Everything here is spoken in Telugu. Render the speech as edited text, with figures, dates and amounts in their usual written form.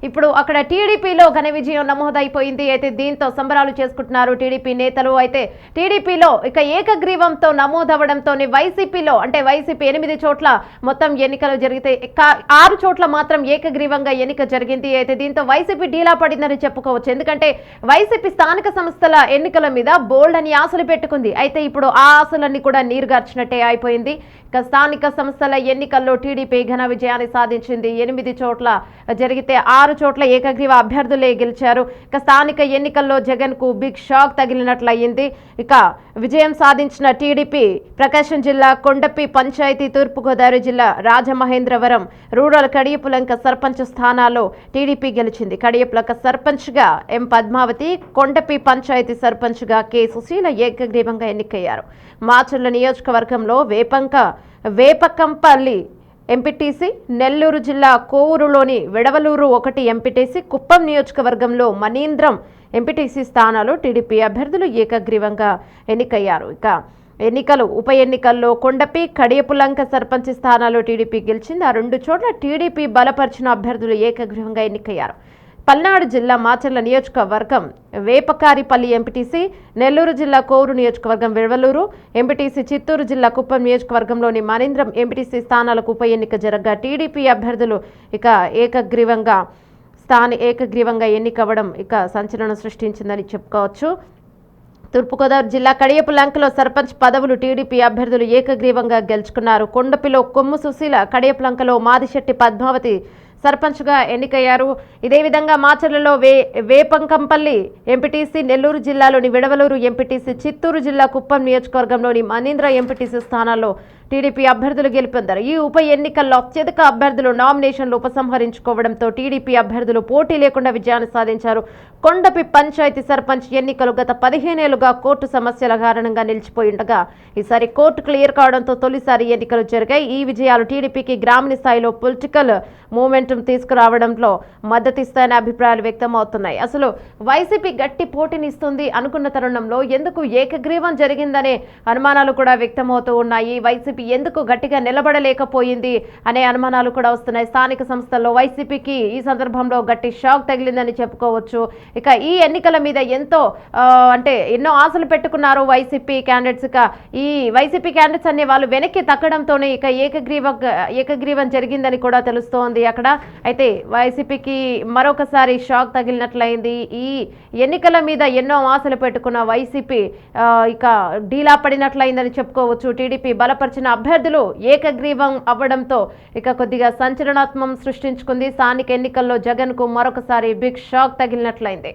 ఇప్పుడు అక్కడ టీడీపీలో ఘన విజయం నమోదైపోయింది. అయితే దీంతో సంబరాలు చేసుకుంటున్నారు టీడీపీ నేతలు. అయితే టీడీపీలో ఇక ఏకగ్రీవంతో నమోదవడంతోనే వైసీపీలో అంటే వైసీపీ 8 చోట్ల మొత్తం ఎన్నికలు జరిగితే 6 చోట్ల మాత్రం ఏకగ్రీవంగా ఎన్నిక జరిగింది. అయితే దీంతో వైసీపీ ఢీలా పడిందని చెప్పుకోవచ్చు. ఎందుకంటే వైసీపీ స్థానిక సంస్థల ఎన్నికల మీద బోల్డ్ అని ఆశలు పెట్టుకుంది. అయితే ఇప్పుడు ఆ ఆశలన్నీ కూడా నీరుగార్చినట్టే అయిపోయింది. ఇక స్థానిక సంస్థల ఎన్నికల్లో టీడీపీ ఘన విజయాన్ని సాధించింది. 8 చోట్ల జరిగితే 6 చోట్ల ఏకగ్రీవ అభ్యర్థులే గెలిచారు. ఇక స్థానిక ఎన్నికల్లో జగన్ కు బిగ్ షాక్ తగిలినట్లయింది. ఇక విజయం సాధించిన టీడీపీ ప్రకాశం జిల్లా కొండపి పంచాయతీ, తూర్పుగోదావరి జిల్లా రాజమహేంద్రవరం రూరల్ కడియపులంక సర్పంచ్ స్థానాల్లో టీడీపీ గెలిచింది. కడియపులంక సర్పంచ్ గా ఎం పద్మావతి, కొండపి పంచాయతీ సర్పంచ్ గా కె సుశీల ఏకగ్రీవంగా ఎన్నికయ్యారు. మాచర్ల నియోజకవర్గంలో వేపకంపల్లి ఎంపీటీసీ, నెల్లూరు జిల్లా కోవూరులోని విడవలూరు 1 ఎంపీటీసీ, కుప్పం నియోజకవర్గంలో మనీంద్రం ఎంపీటీసీ స్థానాలు టీడీపీ అభ్యర్థులు ఏకగ్రీవంగా ఎన్నికయ్యారు. ఇక ఉప ఎన్నికల్లో కొండపి, కడియపులంక సర్పంచ్ స్థానాల్లో టీడీపీ గెలిచింది. ఆ 2 చోట్ల టీడీపీ బలపరిచిన అభ్యర్థులు ఏకగ్రీవంగా ఎన్నికయ్యారు. పల్నాడు జిల్లా మాచర్ల నియోజకవర్గం వేపకారిపల్లి ఎంపీటీసీ, నెల్లూరు జిల్లా కోవూరు నియోజకవర్గం విడవలూరు ఎంపీటీసీ, చిత్తూరు జిల్లా కుప్పం నియోజకవర్గంలోని మనీంద్రం ఎంపీటీసీ స్థానాలకు ఉప ఎన్నిక జరగగా టీడీపీ అభ్యర్థులు ఇక ఏకగ్రీవంగా ఎన్నికవ్వడం ఇక సంచలనం సృష్టించిందని చెప్పుకోవచ్చు. తూర్పుగోదావరి జిల్లా కడియపులంకలో సర్పంచ్ పదవులు టీడీపీ అభ్యర్థులు ఏకగ్రీవంగా గెలుచుకున్నారు. కొండపిలో కొమ్ము సుశీల, కడియపులంకలో మాదిశెట్టి పద్మావతి సర్పంచ్గా ఎన్నికయ్యారు. ఇదే విధంగా మాచర్లలో వేపంకంపల్లి ఎంపీటీసీ, నెల్లూరు జిల్లాలోని విడవలూరు ఎంపీటీసీ, చిత్తూరు జిల్లా కుప్పం నియోజకవర్గంలోని మనీంద్ర ఎంపీటీసీ స్థానాల్లో టీడీపీ అభ్యర్థులు గెలుపొందారు. ఈ ఉప ఎన్నికల్లో అత్యధిక అభ్యర్థులు నామినేషన్లు ఉపసంహరించుకోవడంతో టీడీపీ అభ్యర్థులు పోటీ లేకుండా విజయాన్ని సాధించారు. కొండపి పంచాయతీ సర్పంచ్ ఎన్నికలు గత 15 ఏళ్లుగా కోర్టు సమస్యల కారణంగా నిలిచిపోయి ఉండగా ఈసారి కోర్టు క్లియర్ కావడంతో తొలిసారి ఎన్నికలు జరిగాయి. ఈ విజయాలు టీడీపీకి గ్రామీణ స్థాయిలో పొలిటికల్ మూమెంటం తీసుకురావడంలో మద్దతిస్తాయనే అభిప్రాయాలు వ్యక్తమవుతున్నాయి. అసలు వైసీపీ గట్టి పోటీనిస్తుంది అనుకున్న తరుణంలో ఎందుకు ఏకగ్రీవం జరిగిందనే అనుమానాలు కూడా వ్యక్తమవుతూ ఉన్నాయి. వైసీపీ ఎందుకు గట్టిగా నిలబడలేకపోయింది అనే అనుమానాలు కూడా వస్తున్నాయి. స్థానిక సంస్థల్లో వైసీపీకి ఈ సందర్భంలో గట్టి షాక్ తగిలిందని చెప్పుకోవచ్చు. ఇక ఈ ఎన్నికల మీద ఎన్నో ఆశలు పెట్టుకున్నారు వైసీపీ క్యాండిడేట్స్. ఇక ఈ వైసీపీ క్యాండిడేట్స్ అనే వాళ్ళు వెనక్కి తగ్గడంతోనే ఇక ఏకగ్రీవం జరిగిందని కూడా తెలుస్తోంది అక్కడ. అయితే వైసీపీకి మరొకసారి షాక్ తగిలినట్లయింది. ఈ ఎన్నికల మీద ఎన్నో ఆశలు పెట్టుకున్న వైసీపీ ఇక ఢీలా పడినట్లయిందని చెప్పుకోవచ్చు. టీడీపీ బలపరిచిన అభ్యర్థులు ఏకగ్రీవం అవ్వడంతో ఇక కొద్దిగా సంచలనాత్మకం సృష్టించుకుంది. స్థానిక ఎన్నికల్లో జగన్ కు మరొకసారి బిగ్ షాక్ తగిలినట్లయింది.